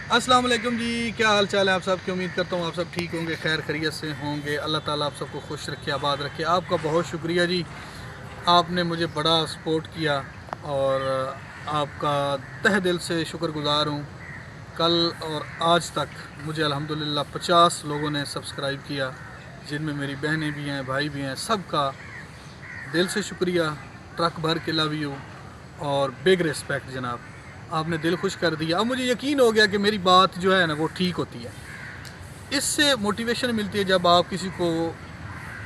अस्सलाम वालेकुम जी, क्या हाल चाल है आप सब की। उम्मीद करता हूँ आप सब ठीक होंगे, खैर खैरियत से होंगे। अल्लाह ताला आप सबको खुश रखे, आबाद रखे। आपका बहुत शुक्रिया जी, आपने मुझे बड़ा सपोर्ट किया और आपका तहे दिल से शुक्रगुज़ार हूँ। कल और आज तक मुझे अल्हम्दुलिल्लाह 50 लोगों ने सब्सक्राइब किया, जिनमें मेरी बहनें भी हैं, भाई भी हैं। सबका दिल से शुक्रिया, ट्रक भर के लव यू और बिग रिस्पेक्ट जनाब, आपने दिल खुश कर दिया। अब मुझे यकीन हो गया कि मेरी बात जो है ना वो ठीक होती है। इससे मोटिवेशन मिलती है जब आप किसी को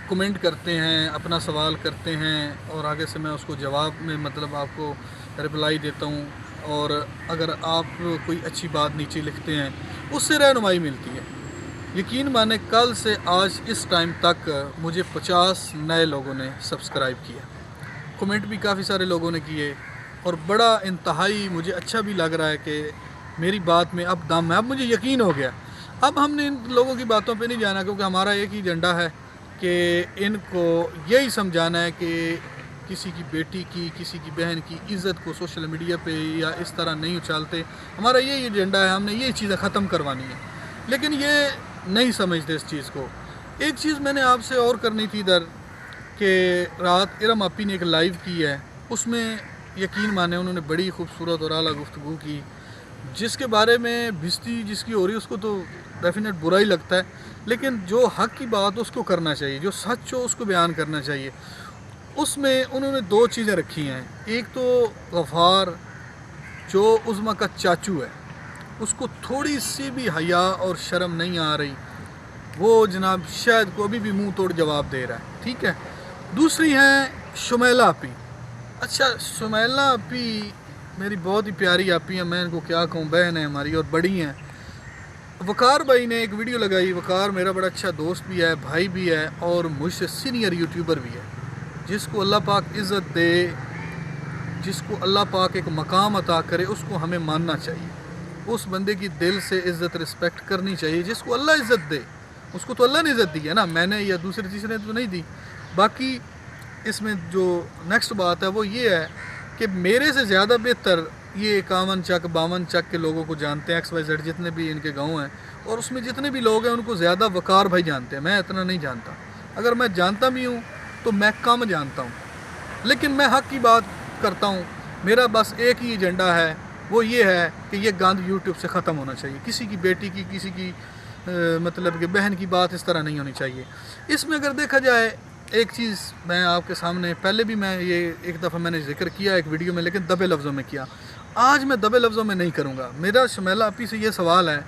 कमेंट करते हैं, अपना सवाल करते हैं और आगे से मैं उसको जवाब में मतलब आपको रिप्लाई देता हूँ। और अगर आप कोई अच्छी बात नीचे लिखते हैं उससे रहनुमाई मिलती है। यकीन माने कल से आज इस टाइम तक मुझे 50 नए लोगों ने सब्सक्राइब किया, कमेंट भी काफ़ी सारे लोगों ने किए और बड़ा इंतहाई मुझे अच्छा भी लग रहा है कि मेरी बात में अब दम है। अब मुझे यकीन हो गया, अब हमने इन लोगों की बातों पे नहीं जाना, क्योंकि हमारा एक ही एजेंडा है कि इनको यही समझाना है कि किसी की बेटी की, किसी की बहन की इज़्ज़त को सोशल मीडिया पे या इस तरह नहीं उछालते। हमारा यही एजेंडा है, हमने यही चीज़ें ख़त्म करवानी है। लेकिन ये नहीं समझते इस चीज़ को। एक चीज़ मैंने आपसे और करनी थी इधर कि रात इरम आपी ने एक लाइव की है, उसमें यकीन माने उन्होंने बड़ी खूबसूरत और आला गुफ्तगू की, जिसके बारे में भिस्ती जिसकी हो रही है उसको तो डेफिनेट बुरा ही लगता है। लेकिन जो हक़ की बात उसको करना चाहिए, जो सच हो उसको बयान करना चाहिए। उसमें उन्होंने दो चीज़ें रखी हैं। एक तो गफ़ार जो उज़्मा का चाचू है, उसको थोड़ी सी भी हया और शर्म नहीं आ रही, वो जनाब शायद को अभी भी मुंह तोड़ जवाब दे रहा है, ठीक है। दूसरी हैं शुमैला आपी। अच्छा, शुमैला आपी मेरी बहुत ही प्यारी आपी है, मैं इनको क्या कहूँ, बहन है हमारी और बड़ी हैं। वकार भाई ने एक वीडियो लगाई, वकार मेरा बड़ा अच्छा दोस्त भी है, भाई भी है और मुझसे सीनियर यूट्यूबर भी है। जिसको अल्लाह पाक इज़्ज़त दे, जिसको अल्लाह पाक एक मकाम अता करे, उसको हमें मानना चाहिए। उस बंदे की दिल से इज़्ज़त रिस्पेक्ट करनी चाहिए। जिसको अल्लाह इज़्ज़त दे उसको तो अल्लाह ने इज़्ज़त दी है ना, मैंने या दूसरे तीसरे ने तो नहीं दी। बाकी इसमें जो नेक्स्ट बात है वो ये है कि मेरे से ज़्यादा बेहतर ये 51 चक 52 चक के लोगों को जानते हैं, XYZ जितने भी इनके गाँव हैं, और उसमें जितने भी लोग हैं उनको ज़्यादा वकार भाई जानते हैं। मैं इतना नहीं जानता, अगर मैं जानता भी हूँ तो मैं कम जानता हूँ, लेकिन मैं हक़ की बात करता हूँ। मेरा बस एक ही एजेंडा है, वो ये है कि ये गंद यूट्यूब से ख़त्म होना चाहिए। किसी की बेटी की, किसी की मतलब कि बहन की बात इस तरह नहीं होनी चाहिए। इसमें अगर देखा जाए, एक चीज़ मैं आपके सामने पहले भी मैं ये एक दफ़ा मैंने जिक्र किया एक वीडियो में, लेकिन दबे लफ्ज़ों में किया। आज मैं दबे लफ्ज़ों में नहीं करूँगा। मेरा शुमैला आपी से ये सवाल है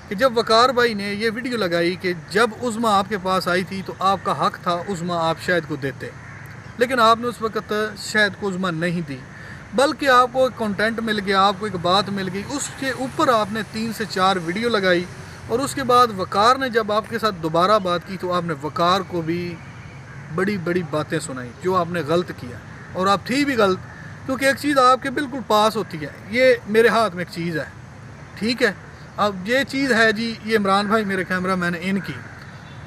कि जब वकार भाई ने ये वीडियो लगाई कि जब उज़्मा आपके पास आई थी तो आपका हक़ था उज़्मा आप शायद को देते, लेकिन आपने उस वक़्त शायद को उज़्मा नहीं दी, बल्कि आपको एक कंटेंट मिल गया, आपको एक बात मिल गई, उसके ऊपर आपने 3 से 4 वीडियो लगाई। और उसके बाद वकार ने जब आपके साथ दोबारा बात की तो आपने वकार को भी बड़ी बड़ी बातें सुनाई जो आपने गलत किया, और आप थी भी गलत, क्योंकि एक चीज़ आपके बिल्कुल पास होती है। ये मेरे हाथ में एक चीज़ है, ठीक है। अब ये चीज़ है जी, ये इमरान भाई मेरे कैमरा मैन इनकी,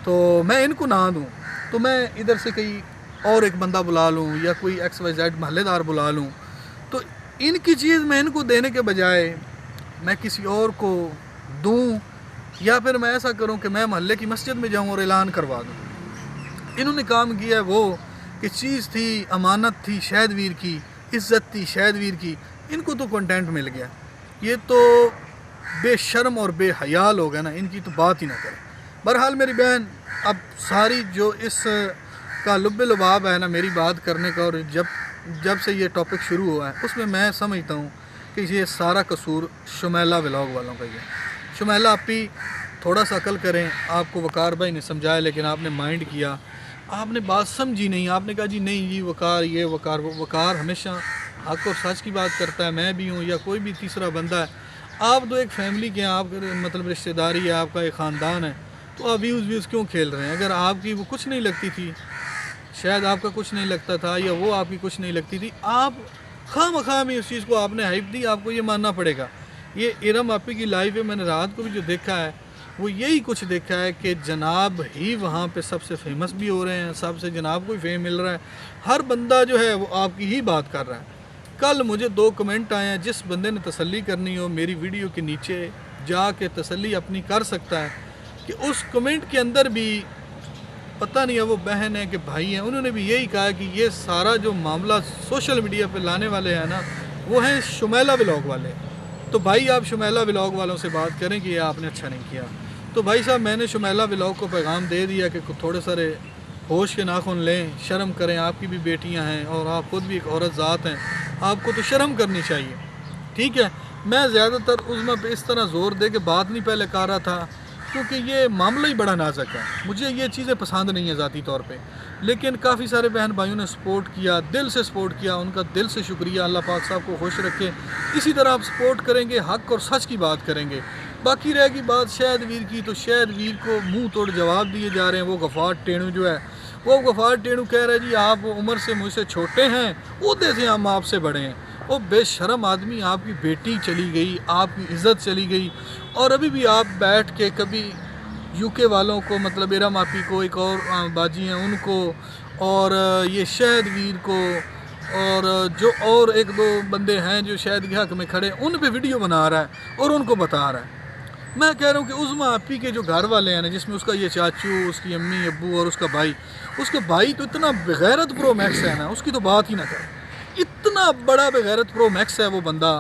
तो मैं इनको ना दूँ तो मैं इधर से कहीं और एक बंदा बुला लूँ या कोई XYZ महल्लेदार बुला लूँ, तो इनकी चीज़ मैं इनको देने के बजाय मैं किसी और को दूँ, या फिर मैं ऐसा करूँ कि मैं महल्ले की मस्जिद में जाऊँ और ऐलान करवा दूँ। इन्होंने काम किया है वो कि चीज़ थी, अमानत थी शहद वीर की, इज़्ज़त थी शहद वीर की, इनको तो कंटेंट मिल गया। ये तो बेशर्म और बेहया लोग हैं ना, इनकी तो बात ही ना करें। बहरहाल मेरी बहन, अब सारी जो इस का लुब्बे लुबाब है ना मेरी बात करने का, और जब से ये टॉपिक शुरू हुआ है उसमें मैं समझता हूँ कि ये सारा कसूर शुमैला व्लॉग वालों का ही है। शुमैला आपी थोड़ा सा अकल करें, आपको वकार भाई ने समझाया लेकिन आपने माइंड किया, आपने बात समझी नहीं। आपने कहा जी नहीं जी वकार ये वकार वो। वकार हमेशा हक़ और सच की बात करता है, मैं भी हूँ या कोई भी तीसरा बंदा है। आप तो एक फैमिली के हैं, आप मतलब रिश्तेदारी है, आपका एक ख़ानदान है, तो आप व्यूज़ क्यों खेल रहे हैं? अगर आपकी वो कुछ नहीं लगती थी, शायद आपका कुछ नहीं लगता था, या वो आपकी कुछ नहीं लगती थी, आप खामखा में उस चीज़ को आपने हाइप दी, आपको ये मानना पड़ेगा। ये इरम आपी की लाइव है, मैंने रात को भी जो देखा है वो यही कुछ देखा है कि जनाब ही वहाँ पे सबसे फेमस भी हो रहे हैं, सबसे जनाब को ही फेम मिल रहा है, हर बंदा जो है वो आपकी ही बात कर रहा है। कल मुझे 2 कमेंट आए हैं, जिस बंदे ने तसल्ली करनी हो मेरी वीडियो के नीचे जा के तसल्ली अपनी कर सकता है कि उस कमेंट के अंदर भी पता नहीं है वो बहन है कि भाई हैं, उन्होंने भी यही कहा कि ये सारा जो मामला सोशल मीडिया पे लाने वाले हैं ना, वो हैं शुमैला व्लॉग वाले। तो भाई आप शुमैला व्लॉग वालों से बात करें कि ये आपने अच्छा नहीं किया। तो भाई साहब मैंने शुमैला व्लॉग को पैगाम दे दिया कि थोड़े सारे होश के नाखून लें, शर्म करें, आपकी भी बेटियां हैं और आप खुद भी एक औरत ज़ात हैं, आपको तो शर्म करनी चाहिए। ठीक है, मैं ज़्यादातर उसमें पे इस तरह ज़ोर दे के बात नहीं पहले कर रहा था क्योंकि ये मामला ही बड़ा नाजुक है, मुझे ये चीज़ें पसंद नहीं है ज़ाती तौर पे। लेकिन काफ़ी सारे बहन भाइयों ने सपोर्ट किया, दिल से सपोर्ट किया, उनका दिल से शुक्रिया। अल्लाह पाक साहब को खुश रखे। इसी तरह आप सपोर्ट करेंगे, हक़ और सच की बात करेंगे। बाकी रहेगी बात शाहिद वीर की, तो शाहिद वीर को मुँह तोड़ जवाब दिए जा रहे हैं। वो गफ़ार टेणु जो है, वो गफ़ार टेणु कह रहे हैं जी आप उम्र से मुझसे छोटे हैं, ओहदे से हम आपसे बड़े हैं। वो बेशरम आदमी, आपकी बेटी चली गई, आपकी इज़्ज़त चली गई, और अभी भी आप बैठ के कभी यूके वालों को, मतलब एरा मापी को, एक और बाजी हैं उनको, और ये शाहिद वीर को, और जो और एक दो बंदे हैं जो शाहिद के हक़ में खड़े, उन पे वीडियो बना रहा है और उनको बता रहा है। मैं कह रहा हूँ कि उज़मा आपी के जो घर वाले हैं ना, जिसमें उसका ये चाचू, उसकी अम्मी अब्बू और उसका भाई तो इतना बेगैरत प्रो मैक्स है ना, उसकी तो बात ही ना करें। इतना बड़ा बेगैरत प्रो मैक्स है वो बंदा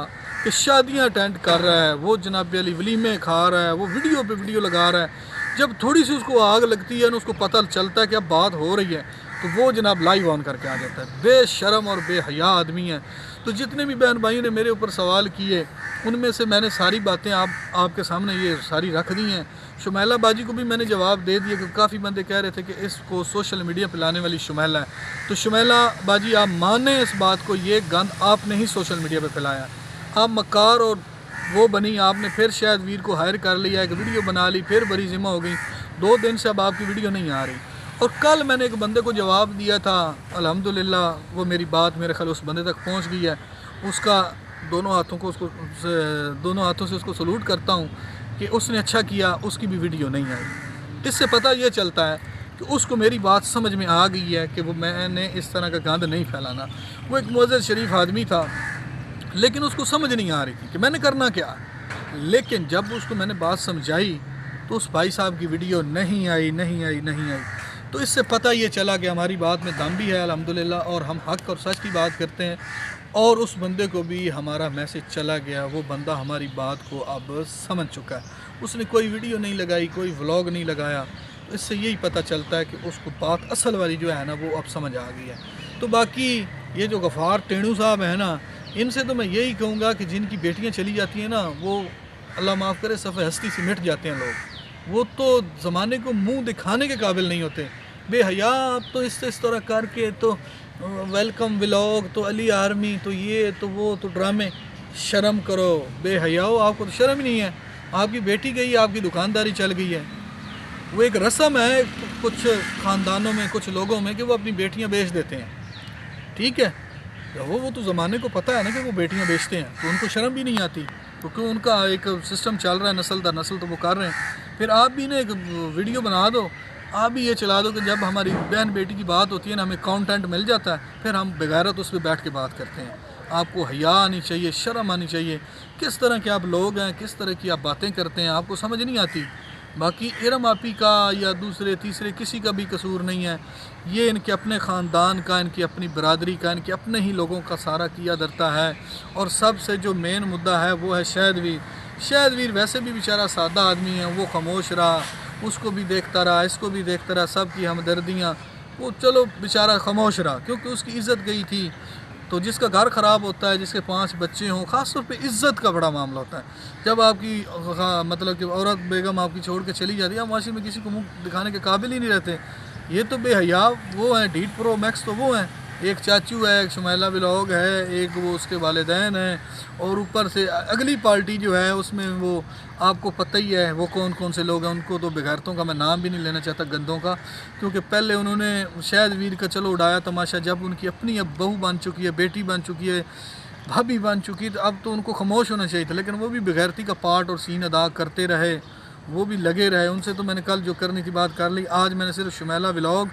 कि शादियाँ अटेंड कर रहा है, वो जनाब अली वलीमे खा रहा है, वो वीडियो पे वीडियो लगा रहा है। जब थोड़ी सी उसको आग लगती है ना, उसको पता चलता है कि अब बात हो रही है, तो वो जनाब लाइव ऑन करके आ जाता है। बेशरम और बेहया आदमी है। तो जितने भी बहन भाइयों ने मेरे ऊपर सवाल किए, उनमें से मैंने सारी बातें आपके सामने ये सारी रख दी हैं। शुमैला बाजी को भी मैंने जवाब दे दिया कि काफ़ी बंदे कह रहे थे कि इसको सोशल मीडिया पे लाने वाली शुमैला है। तो शुमैला बाजी आप माने इस बात को, ये गंद आपने ही सोशल मीडिया पे फैलाया। आप मक्कार और वो बनी, आपने फिर शायद वीर को हायर कर लिया, एक वीडियो बना ली, फिर बड़ी ज़िम्मा हो गई। 2 दिन से अब आपकी वीडियो नहीं आ रही। और कल मैंने एक बंदे को जवाब दिया था, अल्हम्दुलिल्लाह वो मेरी बात मेरे ख्याल उस बंदे तक पहुंच गई है। उसका दोनों हाथों से उसको सलूट करता हूं कि उसने अच्छा किया, उसकी भी वीडियो नहीं आई। इससे पता ये चलता है कि उसको मेरी बात समझ में आ गई है कि वो मैंने इस तरह का गंद नहीं फैलाना। वो एक मुअज़्ज़ज़ शरीफ आदमी था, लेकिन उसको समझ नहीं आ रही थी कि मैंने करना क्या। लेकिन जब उसको मैंने बात समझाई तो उस भाई साहब की वीडियो नहीं आई। तो इससे पता ये चला कि हमारी बात में दम भी है अल्हम्दुलिल्लाह, और हम हक़ और सच की बात करते हैं। और उस बंदे को भी हमारा मैसेज चला गया, वो बंदा हमारी बात को अब समझ चुका है। उसने कोई वीडियो नहीं लगाई, कोई व्लॉग नहीं लगाया। तो इससे यही पता चलता है कि उसको बात असल वाली जो है ना, वो अब समझ आ गई है। तो बाकी ये जो गफ़ार टेणु साहब हैं ना, इनसे तो मैं यही कहूँगा कि जिनकी बेटियाँ चली जाती हैं ना, वो अल्लाह माफ़ करे सफ़े हस्ती से मिट जाते हैं लोग। वो तो ज़माने को मुंह दिखाने के काबिल नहीं होते। बेहया आप तो इस तरह करके तो वेलकम व्लॉग, तो अली आर्मी, तो ये तो वो तो ड्रामे। शर्म करो, बेहयाओ, आपको तो शर्म ही नहीं है। आपकी बेटी गई, आपकी दुकानदारी चल गई है। वो एक रस्म है कुछ ख़ानदानों में, कुछ लोगों में, कि वो अपनी बेटियां बेच देते हैं। ठीक है, वो तो ज़माने को पता है ना कि वो बेटियां बेचते हैं, तो उनको शर्म भी नहीं आती, क्योंकि उनका एक सिस्टम चल रहा है नस्ल दर नस्ल, तो वो कर रहे हैं। फिर आप भी ना एक वीडियो बना दो, आप भी ये चला दो कि जब हमारी बहन बेटी की बात होती है ना, हमें कंटेंट मिल जाता है, फिर हम बेगैरत उस पर बैठ के बात करते हैं। आपको हया आनी चाहिए, शर्म आनी चाहिए। किस तरह के आप लोग हैं, किस तरह की आप बातें करते हैं, आपको समझ नहीं आती। बाकी इरम आपी का या दूसरे तीसरे किसी का भी कसूर नहीं है। ये इनके अपने ख़ानदान का, इनकी अपनी बरादरी का, इनके अपने ही लोगों का सारा किया धरता है। और सबसे जो मेन मुद्दा है वो है शाहिद वीर। शाहिद वीर वैसे भी बेचारा सादा आदमी है, वो खामोश रहा, उसको भी देखता रहा, इसको भी देखता रहा, सब की हमदर्दियाँ, वो चलो बेचारा खामोश रहा, क्योंकि उसकी इज़्ज़त गई थी। तो जिसका घर ख़राब होता है, जिसके 5 बच्चे हों, ख़ास तौर पे इज़्ज़त का बड़ा मामला होता है। जब आपकी मतलब कि औरत बेगम आपकी छोड़ के चली जाती है, आप माशरे में किसी को मुँह दिखाने के काबिल ही नहीं रहते। ये तो बेहया वो हैं, डीट प्रो मैक्स तो वो हैं। एक चाचू है, एक शुमैला व्लॉग है, एक वो उसके वालिदैन हैं, और ऊपर से अगली पार्टी जो है उसमें वो आपको पता ही है वो कौन कौन से लोग हैं। उनको तो बेगैरतों का मैं नाम भी नहीं लेना चाहता, गंदों का, क्योंकि पहले उन्होंने शाहिद वीर का चलो उड़ाया तमाशा, जब उनकी अपनी अब बहू बन चुकी है, बेटी बन चुकी है, भाभी बन चुकी है, तो अब तो उनको खामोश होना चाहिए था। लेकिन वो भी बेगैरती का पार्ट और सीन अदा करते रहे, वो भी लगे रहे। उनसे तो मैंने कल जो करनी थी बात कर ली। आज मैंने सिर्फ शुमैला व्लॉग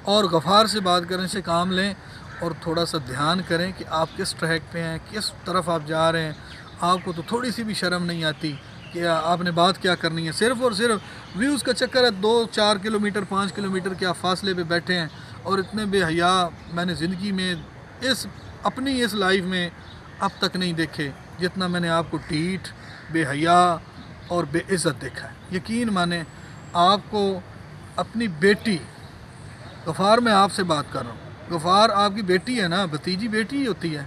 और गफ़ार से बात करने से काम लें, और थोड़ा सा ध्यान करें कि आप किस ट्रैक पे हैं, किस तरफ आप जा रहे हैं। आपको तो थोड़ी सी भी शर्म नहीं आती کہ آپ نے بات کیا کرنی ہے، صرف اور صرف ویوز کا چکر ہے۔ 2-4 کلومیٹر 5 کلومیٹر کے آپ فاصلے پہ بیٹھے ہیں، اور اتنے بے حیا میں نے زندگی میں اپنی اس لائف میں اب تک نہیں دیکھے جتنا میں نے آپ کو ٹھیٹ، بے حیا اور بے عزت دیکھا ہے۔ یقین مانیں، آپ کو اپنی بیٹی غفار، میں آپ سے بات کر رہا ہوں، غفار آپ کی بیٹی ہے نا، بھتیجی بیٹی ہی ہوتی ہے۔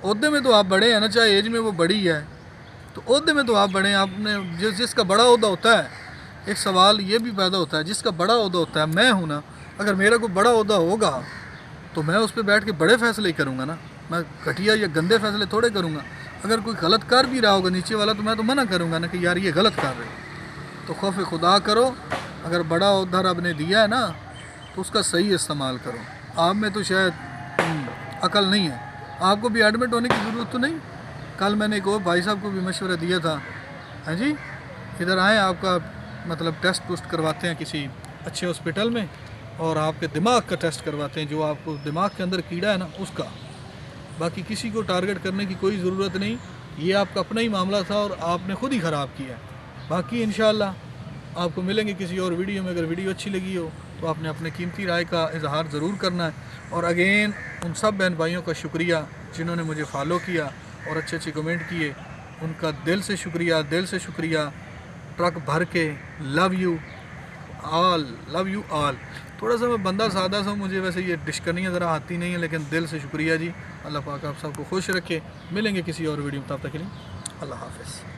عہدے میں تو آپ بڑے ہیں نا، چاہے ایج میں وہ بڑی ہے تو عہدے میں تو آپ بڑے ہیں۔ آپ نے جس کا بڑا عہدہ ہوتا ہے، ایک سوال یہ بھی پیدا ہوتا ہے، جس کا بڑا عہدہ ہوتا ہے، میں ہوں نا، اگر میرا کوئی بڑا عہدہ ہوگا تو میں اس پہ بیٹھ کے بڑے فیصلے ہی کروں گا نا، میں گھٹیا یا گندے فیصلے تھوڑے کروں گا۔ اگر کوئی غلط کر بھی رہا ہوگا نیچے والا تو میں تو منع کروں گا نا کہ یار یہ غلط کر رہے ہیں۔ تو خوف خدا کرو، اگر بڑا عہدہ رب نے دیا ہے نا تو اس کا صحیح استعمال کرو۔ آپ میں تو شاید عقل نہیں ہے، آپ کو بھی ایڈمٹ ہونے کی ضرورت تو نہیں۔ کل میں نے ایک اور بھائی صاحب کو بھی مشورہ دیا تھا، ہاں جی ادھر آئیں، آپ کا مطلب ٹیسٹ کرواتے ہیں کسی اچھے ہاسپٹل میں، اور آپ کے دماغ کا ٹیسٹ کرواتے ہیں، جو آپ کو دماغ کے اندر کیڑا ہے نا اس کا۔ باقی کسی کو ٹارگٹ کرنے کی کوئی ضرورت نہیں، یہ آپ کا اپنا ہی معاملہ تھا اور آپ نے خود ہی خراب کیا ہے۔ باقی انشاءاللہ آپ کو ملیں گے کسی اور ویڈیو میں۔ اگر ویڈیو اچھی لگی ہو تو آپ نے اپنے قیمتی رائے کا اظہار ضرور کرنا ہے، اور اگین ان سب بہن بھائیوں کا شکریہ جنہوں نے مجھے فالو کیا اور اچھے اچھے کمنٹ کیے، ان کا دل سے شکریہ، دل سے شکریہ، ٹرک بھر کے۔ Love you all. تھوڑا سا میں بندہ سادہ سا ہوں، مجھے ویسے یہ ڈش کرنی ہے ذرا آتی نہیں ہے، لیکن دل سے شکریہ جی۔ اللہ پاک آپ سب کو خوش رکھے، ملیں گے کسی اور ویڈیو میں، تب تک کے لیے اللہ حافظ۔